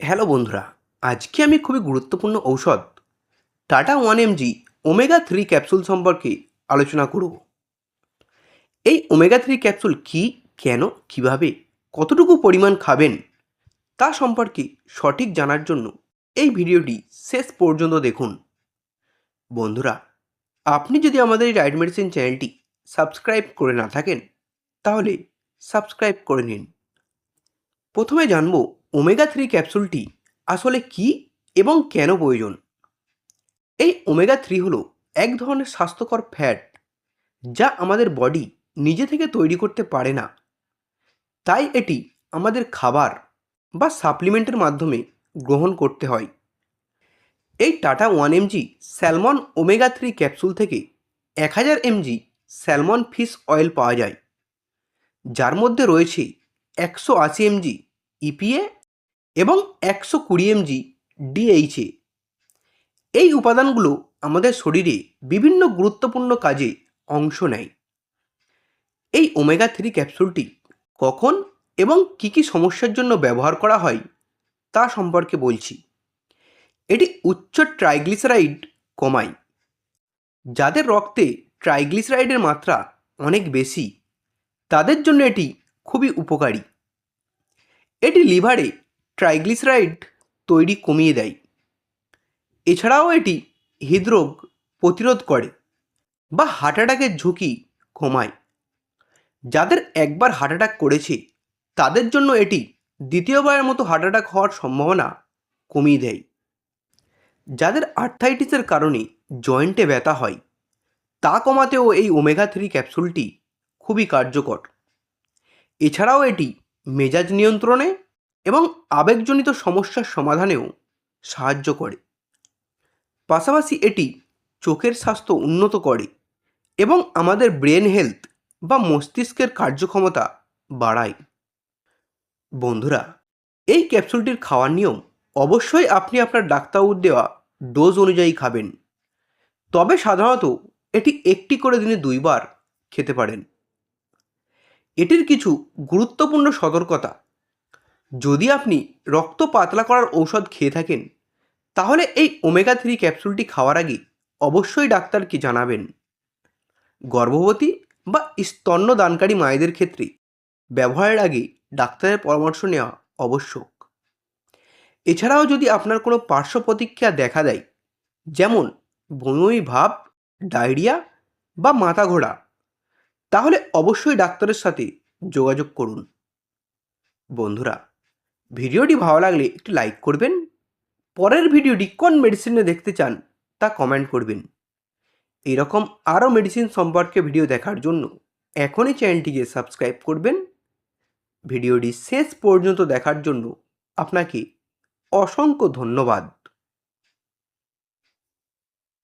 Hello বন্ধুরা, আজকে আমি খুবই গুরুত্বপূর্ণ ঔষধ টাটা 1 mg ওমেগা 3 ক্যাপসুল সম্পর্কে আলোচনা করব। এই ওমেগা 3 ক্যাপসুল কি, কেন, কিভাবে, কতটুকু পরিমাণ খাবেন তা সম্পর্কে সঠিক জানার জন্য এই ভিডিওটি শেষ পর্যন্ত দেখুন। বন্ধুরা, আপনি যদি আমাদের এই রাইট মেডিসিন চ্যানেলটি সাবস্ক্রাইব করে না থাকেন তাহলে সাবস্ক্রাইব করে নিন। প্রথমে জানব ওমেগা 3 ক্যাপসুলটি আসলে কি এবং কেন প্রয়োজন। এই ওমেগা 3 হলো এক ধরনের স্বাস্থ্যকর ফ্যাট যা আমাদের বডি নিজে থেকে তৈরি করতে পারে না, তাই এটি আমাদের খাবার বা সাপ্লিমেন্টের মাধ্যমে গ্রহণ করতে হয়। এই tata 1 mg salmon omega 3 capsule থেকে 1000 mg স্যালমন ফিশ অয়েল পাওয়া যায়, যার মধ্যে রয়েছে 180 mg ইপিএ এবং 120 mg ডিএইচএ। এই উপাদানগুলো আমাদের শরীরে বিভিন্ন গুরুত্বপূর্ণ কাজে অংশ নেয়। এই ওমেগা 3 ক্যাপসুলটি কখন এবং কী কী সমস্যার জন্য ব্যবহার করা হয় তা সম্পর্কে বলছি। এটি উচ্চ ট্রাইগ্লিসারাইড কমায়। যাদের রক্তে ট্রাইগ্লিসারাইডের মাত্রা অনেক বেশি তাদের জন্য এটি খুবই উপকারী। এটি লিভারে ট্রাইগ্লিসারাইড তৈরি কমিয়ে দেয়। এছাড়াও এটি হৃদরোগ প্রতিরোধ করে বা হার্ট অ্যাটাকের ঝুঁকি কমায়। যাদের একবার হার্ট অ্যাটাক করেছে তাদের জন্য এটি দ্বিতীয়বারের মতো হার্ট অ্যাটাক হওয়ার সম্ভাবনা কমিয়ে দেয়। যাদের আর্থ্রাইটিসের কারণে জয়েন্টে ব্যথা হয় তা কমাতেও এই ওমেগা 3 ক্যাপসুলটি খুবই কার্যকর। এছাড়াও এটি মেজাজ নিয়ন্ত্রণে এবং আবেগজনিত সমস্যার সমাধানেও সাহায্য করে। পাশাপাশি এটি চোখের স্বাস্থ্য উন্নত করে এবং আমাদের ব্রেন হেলথ বা মস্তিষ্কের কার্যক্ষমতা বাড়ায়। বন্ধুরা, এই ক্যাপসুলটির খাওয়ার নিয়ম অবশ্যই আপনি আপনার ডাক্তারবাবুর দেওয়া ডোজ অনুযায়ী খাবেন, তবে সাধারণত এটি একটি করে দিনে 2 বার খেতে পারেন। এটির কিছু গুরুত্বপূর্ণ সতর্কতা: যদি আপনি রক্ত পাতলা করার ঔষধ খেয়ে থাকেন তাহলে এই ওমেগা 3 ক্যাপসুলটি খাওয়ার আগে অবশ্যই ডাক্তারকে জানাবেন। গর্ভবতী বা স্তন্যদানকারী মায়েদের ক্ষেত্রে ব্যবহারের আগে ডাক্তারের পরামর্শ নেওয়া আবশ্যক। এছাড়াও যদি আপনার কোনো পার্শ্ব প্রতিক্রিয়া দেখা দেয়, যেমন বমি ভাব, ডায়রিয়া বা মাথা ঘোরা, তাহলে অবশ্যই ডাক্তারের সাথে যোগাযোগ করুন। বন্ধুরা, ভিডিওটি ভালো লাগলে একটি লাইক করবেন। পরের ভিডিওটি কোন মেডিসিনে দেখতে চান তা কমেন্ট করবেন। এরকম আরও মেডিসিন সম্পর্কে ভিডিও দেখার জন্য এখনই চ্যানেলটিকে সাবস্ক্রাইব করবেন। ভিডিওটি শেষ পর্যন্ত দেখার জন্য আপনাকে অসংখ্য ধন্যবাদ।